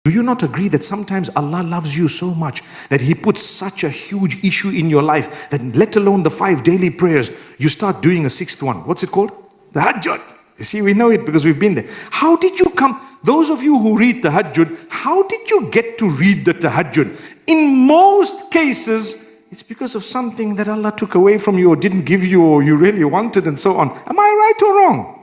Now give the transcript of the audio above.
Do you not agree that sometimes Allah loves you so much that He puts such a huge issue in your life that let alone the 5 daily prayers, you start doing a 6th one. What's it called? The Tahajjud. You see, we know it because we've been there. How did you come? Those of you who read Tahajjud, how did you get to read the Tahajjud? In most cases, it's because of something that Allah took away from you or didn't give you or you really wanted and so on. Am I right or wrong?